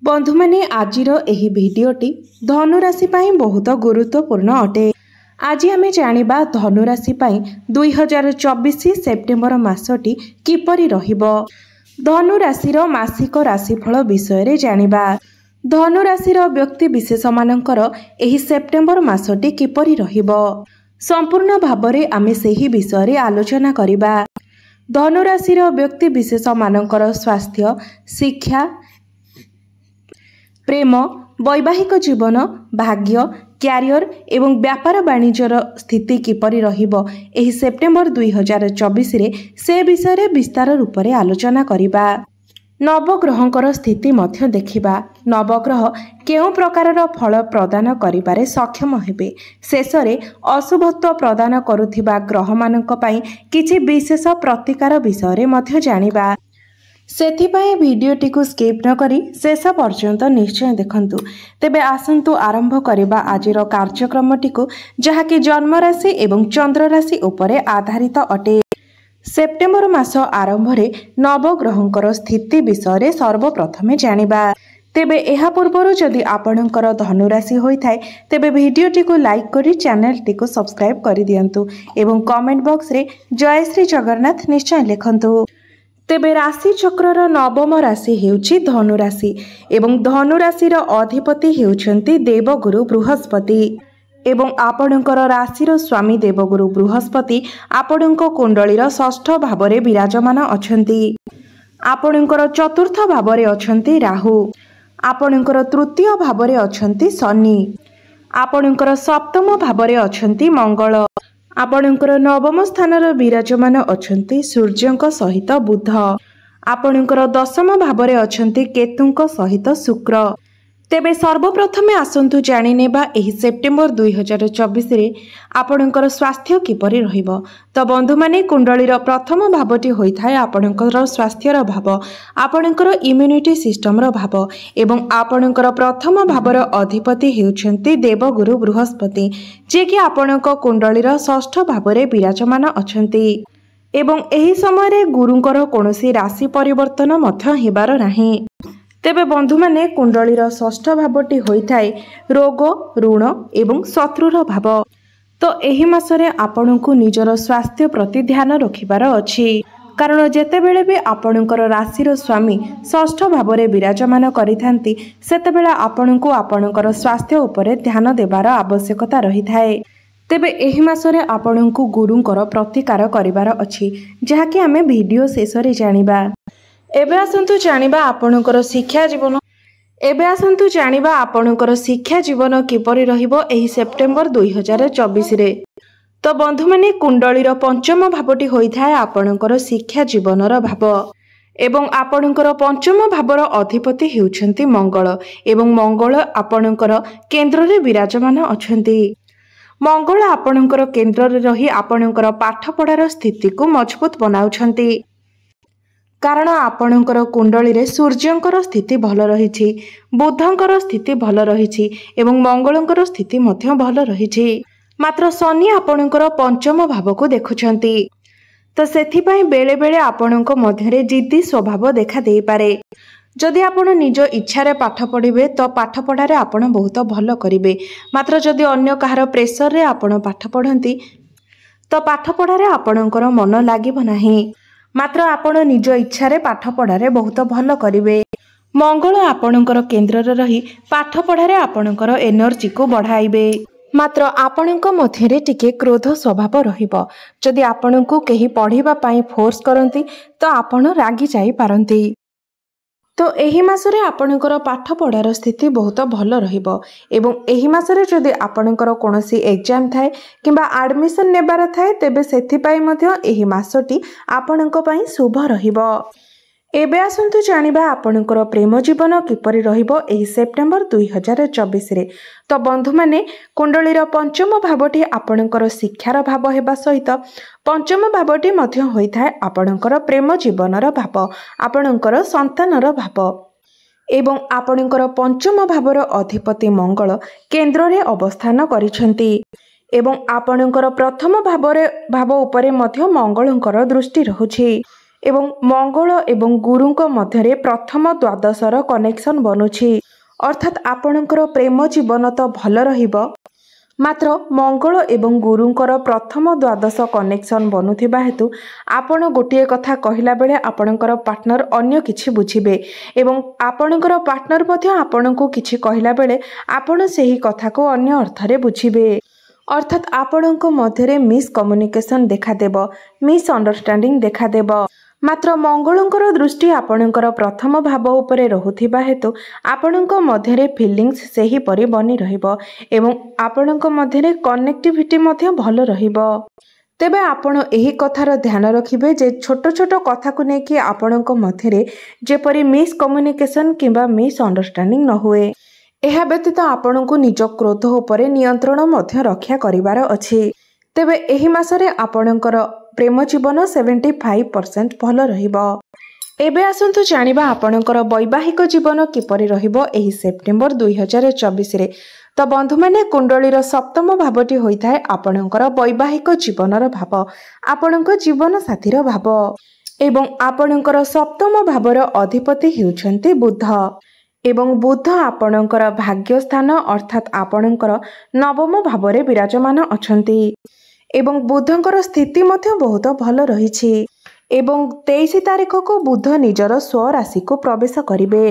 बंधु माने आजिर एही भिडियोटी धनुराशि पाई बहुत गुरुत्वपूर्ण अटे। आज आमे जानिबा धनुराशि पाई 2024 सेप्टेम्बर मासटी किपरि रहिबो। धनुराशिर मासिक राशिफल विषय रे जानिबा। धनुराशिर व्यक्ति विशेष मानकर एही सेप्टेम्बर मासटी किपरि रहिबो संपूर्ण भाबरे आमे सेही विषय रे आलोचना करिबा। धनुराशिर व्यक्ति विशेष मानकर स्वास्थ्य, शिक्षा, प्रेम, वैवाहिक जीवन, भाग्य, क्यारियर एवं व्यापार वाणिज्यर स्थिति किपरि रहिबो एही सेप्टेम्बर 2024 रे से विषय रे विस्तार रूप रे आलोचना करिबा। नवग्रहंकर स्थिति मध्य देखिबा। नवग्रह केउ प्रकारर फल प्रदान करिबारे सक्षम हेबे। शेषरे अशुभत्व प्रदान करुथिबा ग्रह मानक पई किछि विशेष प्रतिकार विषय रे मध्य जानिबा। सेथिपाई भिडियोटी को स्किप न करी शेष पर्यंत निश्चय देखंतु। तेबे आसंतु आरंभ करिबा आजिर कार्यक्रमटी को, जहाकि जन्म राशि एवं चंद्र राशि उपरे आधारित अटे। सेप्टेम्बर मास आरंभ रे नवग्रहंकर स्थिति विषय रे सर्वप्रथमे जानिबा। तेबे एहा पूर्वरु जदि आपणकर धनुराशि होइथाय तेबे भिडियोटी को लाइक करी चैनल टी को सब्सक्राइब करि दियंतु एवं कमेंट बॉक्स रे जय श्री जगन्नाथ निश्चय लिखंतु। तेबे राशि चक्रर नवम राशि हेउछि धनुराशि एवं धनुराशिर अधिपति हेउछन्ति देवगुरु बृहस्पति एवं आपणकर राशिर स्वामी देवगुरु बृहस्पति आपणक कुंडलीर षष्ठ भावरे विराजमान अछन्ति। आपणकर चतुर्थ भावरे अछन्ति राहु, आपणकर तृतीय भावरे अछन्ति शनि, आपणकर सप्तम भावरे अछन्ति मंगल, आपणकर नवम स्थानर विराजमान अछन्ति सूर्यंक सहित बुध, आपणकर दशम भावरे अछन्ति केतुंक सहित शुक्र। तेबे सर्वप्रथमे आसंतु जानिनेबा एही सेप्टेम्बर 2024 रे आपणकर स्वास्थ्य किपरि रहिबो। तो बंधु माने कुंडलीर प्रथम भावटी होइथाय आपणकर स्वास्थ्यर भाव, आपणकर इम्यूनिटी सिस्टमर भाव एवं आपणकर प्रथम भावर अधिपति हेउछन्ति देवगुरु बृहस्पति, जे कि आपणक कुंडलीर षष्ठ भावरे विराजमान अछन्ति एवं एही समय गुरुंकर कोनोसी राशि परिवर्तन मध्य हेबार नाही। तेबे बंधु माने कुंडलीर षष्ठ भावटी होइथाय रोग, ऋण एवं शत्रुर भाव। तो एही मासरे आपणकु निजर स्वास्थ्य प्रति ध्यान रखिबार अछि, कारण जेतेबेले भी आपणकर राशिर स्वामी षष्ठ भावरे विराजमान करिथांती सेतेबेले आपणकु आपणकर स्वास्थ्य उपरे ध्यान देबार आवश्यकता रहिथाय। तेबे एही मासरे आपणकु गुरुंकर प्रतिकार करिबार अछि, जहाकि आमे भिडियो शेषरे जानिबा। एबे आसंतु जानिबा आपणकर शिक्षा जीवन। एबे आसंतु जानिबा आपणकर शिक्षा जीवन किपरि रहिबो एही सेप्टेम्बर 2024 रे। तो बंधु माने कुंडलीर पंचम भावटी होइथाय आपणकर शिक्षा जीवनर भाव एवं आपणकर पंचम भावर अधिपति हेउछन्ति मंगल एवं मंगल आपणकर केंद्र रे विराजमान अछन्ति। मंगल आपणकर केंद्र रे रही आपणकर पाठ पढ़ार स्थिति को मजबूत बनाउछन्ति, कारण आपणकर कुंडली रे सूर्यंकर स्थिति भल रहिछि, बुधंकर स्थिति भल रहिछि एवं मंगलंकर स्थिति मध्य भल रहिछि। मात्र शनि आपणकर पंचम भाव को देखुछन्ति। तो सेथिपाई बेले बेले आपणक मध्यरे जिद्दी स्वभाव देखा देई पारे। जदि आपण निज इच्छा रे पाठ पढ़िबे तो पाठ पढ़ारे आपण बहुत भल करिवे। मात्र जदि अन्य काहार प्रेशर रे आपण पाठ पढ़ंती तो पाठ पढ़ारे आपणकर मन लागिब नाही। मात्र आपण निज इच्छा रे पाठ पढ़ारे बहुत भल करिवे। मंगल आपणकर केंद्र रे रही पाठ पढ़ारे आपणकर एनर्जी को बढ़ाइबे। मात्र आपणक मध्यरे टिके क्रोध स्वभाव रहिबो। जदि आपणको केही पढ़िबा पई फोर्स करंती तो आपण रागी जाई पारंती। तो एही मासरे आपणकर पाठ पढ़ार स्थिति बहुत भल रहिबो एवं एही मासरे जदि आपणकर कोनोसी एग्जाम थाए किंबा एडमिशन नेबार थाए तेबे सेथिपाई मध्य एही मासटी आपणक पई शुभ रहिबो। एबे आसंतु जानिबा आपणकर प्रेम जीवन किपरि रहिबो एही सेप्टेम्बर 2024 रे। तो बंधु माने कुंडलीर पंचम भावटी आपणकर शिक्षार भाव हेबा सहित पंचम भावटी मध्य होइथाय आपणकर प्रेम जीवनर भाव, आपणकर संतानर भाव एवं आपणकर पंचम भावर अधिपति मंगल केंद्र रे अवस्थान करिसंती एवं आपणकर प्रथम भाव उपरे मध्य मंगलंकर दृष्टि रहुछि एवं मंगल एवं गुरुଙ୍କ ମଧ୍ୟରେ प्रथम द्वादशर कनेक्शन बनुछि अर्थात आपणकर प्रेम जीवन तो भल रहिबो मात्र मंगल एवं गुरुंकर प्रथम द्वादश कनेक्शन बनुथिबा हेतु आपण गोटे कथा कहला बेले आपणकर पार्टनर अन्य किछि बुझिबे एवं आपणकर पार्टनर मध्ये आपणको किछि कहला बेले आपण सेही कथा को अन्य अर्थरे बुझिबे अर्थात आपणको मध्यरे मिस कम्युनिकेशन देखा देबो मिस अंडरस्टैंडिंग देखा देबो मात्र मंगलंकर दृष्टि आपणकर प्रथम भाव उपरे रहुथिबा हेतु आपणको मध्यरे फीलिंग्स सेही परि बनी रहिबो एवं आपणको मध्यरे कनेक्टिविटी मध्ये भल रहिबो तेबे आपण एही कथार ध्यान रखिबे जे छोट छोट कथा को नेकी आपणको मध्यरे जेपरि मिस कम्युनिकेशन किंबा मिस अंडरस्टैंडिंग न हुए एहा व्यतीत आपणको निज क्रोध उपरे नियंत्रण मध्य रक्षा करिवार अछि तेबे एही मासरे आपणकर प्रेम जीवन 75% भल रहिबो एबे आसंतु जानिबा आपणकर वैवाहिक जीवन किपरि रहिबो एही सेप्टेम्बर 2024 रे तो बंधु माने कुंडलीर सप्तम भावटी होइथाय आपणकर वैवाहिक जीवनर भाव आपणक जीवन साथीर भाव एवं आपणकर सप्तम भावर अधिपति हेउछन्ति बुध एवं बुध आपणकर भाग्य स्थान अर्थात आपणकर नवम भावरे विराजमान अछन्ति एवं बुधंकर स्थिति मध्य बहुत भल रहिछि एवं 23 तारिख को बुध निजर स्व राशि को प्रवेश करिवे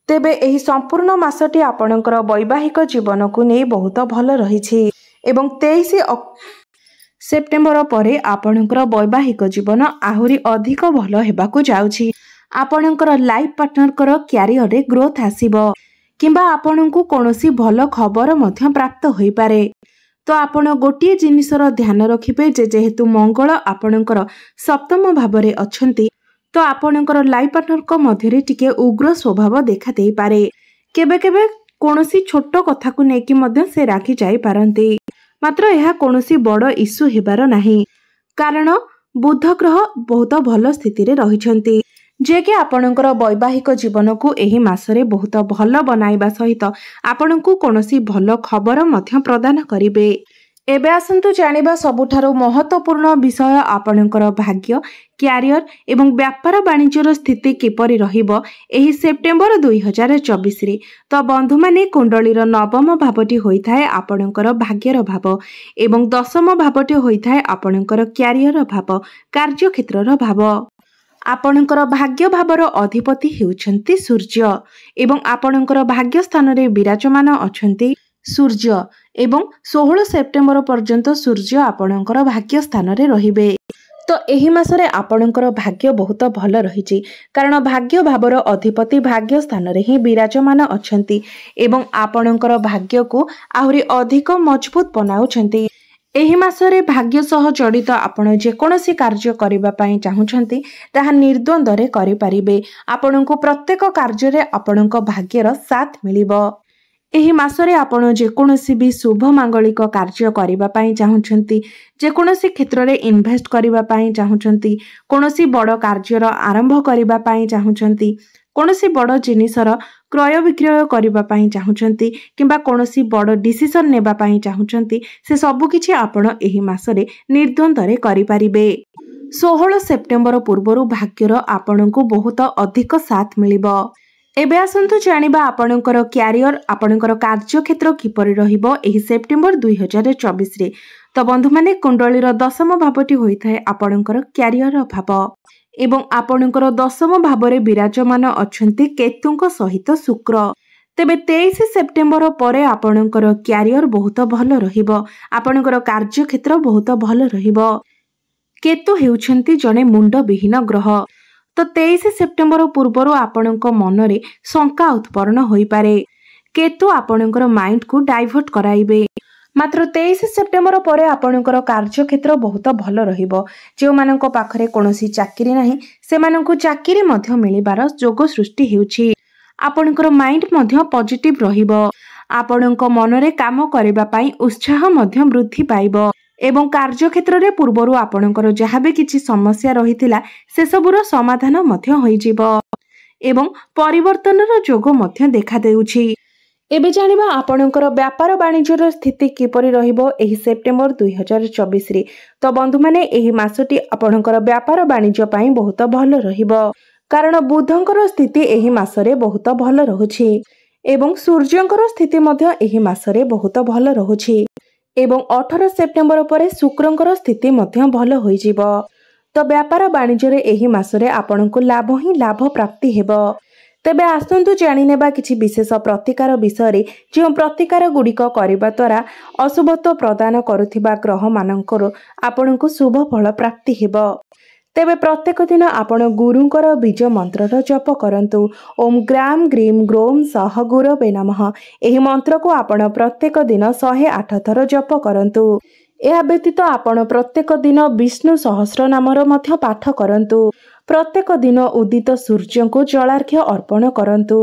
तेबे एही संपूर्ण मासटी आपणकर वैवाहिक जीवन को नै बहुत भल रहिछि एवं 23 सेप्टेम्बर परे आपणकर वैवाहिक जीवन आहुरी अधिक भल हेबाकू जाउछि आपणकर लाइफ पार्टनरकर क्यारियर रे ग्रोथ आसीबो किंबा आपणको कोनोसी भल खबर मध्य प्राप्त होई पारे तो आपण गोटे जिनिसर ध्यान रखिबे जे जेहेतु मंगल आपणकर सप्तम भावरे अछंती तो आपणकर लाइफ पार्टनर मध्यरे टिके उग्र स्वभाव देखा देई पारे केबे केबे कोनोसी छोट कथा को नेकी मध्य से राखी जाई पारंती मात्र यह कोनोसी बड़ इश्यू हेबार नाही कारण बुध ग्रह बहुत भल स्थिति रे रहिछंती जे कि आपणकर वैवाहिक जीवन को एही मासरे बहुत भल बनाइबा सहित आपणको कोनोसी भल खबर मध्य प्रदान करिवे एबे आसंतु जानिबा सबुठारु महत्वपूर्ण विषय आपणकर भाग्य क्यारियर एवं व्यापार वाणिज्यर स्थिति किपरि रहिबो एही सेप्टेम्बर 2024 रे तो बंधु माने कुंडलीर नवम भावटी होइथाय आपणकर भाग्यर भाव एवं दशम भावटी होइथाय आपणकर क्यारियर भाव कार्यक्षेत्रर भाव आपणकर भाग्य भावर अधिपति हेउछन्ति सूर्य एवं आपणकर भाग्य स्थान रे विराजमान अछन्ति सूर्य एवं 16 सेप्टेम्बर पर्यंत सूर्य आपणकर भाग्य स्थान रे रहिबे तो एही मासरे आपणकर भाग्य बहुत भल रहिछि कारण भाग्य भावर अधिपति भाग्य स्थान रे ही विराजमान अछन्ति एवं आपणकर भाग्य को आहुरी अधिक मजबूत बनाउछन्ति एही मासरे भाग्य सह जड़ित आपण जेकोसी कार्य करिबा पई चाहुछन्ति ताहा निर्द्वंद रे करि परिबे आपणको प्रत्येक कार्य रे आपणको भाग्यर साथ मिलिबो एही मासरे आपण जेकोसी भी शुभ मांगलिक कार्य करिबा पई चाहुछन्ति जेकोसी क्षेत्र रे इन्वेस्ट करिबा पई चाहुछन्ति कोनोसी बड़ कार्यर आरंभ करिबा पई चाहुछन्ति कोनोसी बड़ जिनिसर क्रय विक्रय करिबा पई चाहुछन्ति किंबा कोनोसी बड़ डिसिजन नेबा पई चाहुछन्ति से सब किछि आपण एही मासरे निर्द्वंद रे करि परिबे 16 सेप्टेम्बर पूर्वरु भाग्यर आपणको बहुत अधिक साथ मिलिबो एबे आसंतु जानिबा आपणकर क्यारियर आपणकर कार्यक्षेत्र किपरि रहिबो एही सेप्टेम्बर 2024 रे तो बंधु माने कुंडलीर दशम भावटी होइथाय आपणकर क्यारियर भाव एवं आपणकर दशम भावरे विराजमान अछंती केतुंक सहित शुक्र तेबे 23 सेप्टेम्बर परे आपणकर क्यारियर बहुत भल रहिबो आपणकर कार्यक्षेत्र बहुत भल रहिबो केतु हेउछंती जने मुंड विहीन ग्रह तो 23 सेप्टेम्बर पूर्वरु आपणक मनरे शंका उत्पन्न होई पारे केतु आपणकर माइंड को डाइवर्ट कराइबे मात्र 23 सेप्टेम्बर परे आपणकर कार्यक्षेत्र बहुत भल रहिबो जे मानक पाखरे कोनोसी चाकरी नाही से मानक चाकरी मध्य मिलिबार जोग सृष्टि हेउछि आपणकर माइंड मध्य पॉजिटिव रहिबो आपणक मनरे काम करिबा पई उत्साह मध्य वृद्धि पाइबो एवं कार्यक्षेत्र रे पूर्वरु आपणकर जहाबे किछि समस्या रहितिला से सबुर समाधान मध्य होई जिवो एवं परिवर्तनर जोग मध्य देखा देउछि एबे जानिबा आपणकर व्यापार वाणिज्यर स्थिति किपरि रहिबो एही सेप्टेम्बर 2024 रे। तो बंधु माने एही मासटी आपणकर व्यापार वाणिज्य पई बहुत भल रहिबो, कारण बुधंकर स्थिति एही मासरे बहुत भल रहुछि एवं सूर्यंकर स्थिति मध्य एही मासरे बहुत भल रहुछि एवं 18 सेप्टेम्बर परे शुक्रंकर स्थिति मध्य भल होई जिवो। तो व्यापार वाणिज्य एही मासरे आपणको लाभ ही लाभ प्राप्ति हेबो। तेबे आसंतु जानिनेबा किछि विशेष प्रतिकार विषय जो प्रतिकार गुड़िक करबा द्वारा अशुभत्व प्रदान करुथिबा ग्रह मानकर आपणको शुभ फल प्राप्ति हेबो। तेबे प्रत्येक दिन आपण गुरुंकर बीज मंत्रर जप करंतु। ओम ग्राम ग्रीम ग्रोम सह गुरवे नमः एही मंत्र को आपण प्रत्येक दिन 108 थर जप करंतु। यह व्यतीत आपण प्रत्येक दिन विष्णु सहस्र नामर मध्य पाठ करंतु। प्रत्येक दिन उदित सूर्य को जलार्घ्य अर्पण करंतु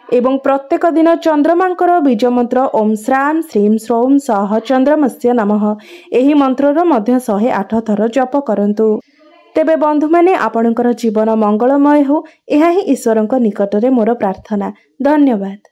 एवं प्रत्येक दिन चंद्रमांकर बीज मंत्र ओम श्राम श्रीम श्रौम सह चंद्रमस्य नमः एही मंत्रर मध्य 108 थर जप करंतु। तेबे बंधु माने आपणकर जीवन मंगलमय हो, यह ही ईश्वरଙ୍କ निकटरे मोर प्रार्थना। धन्यवाद।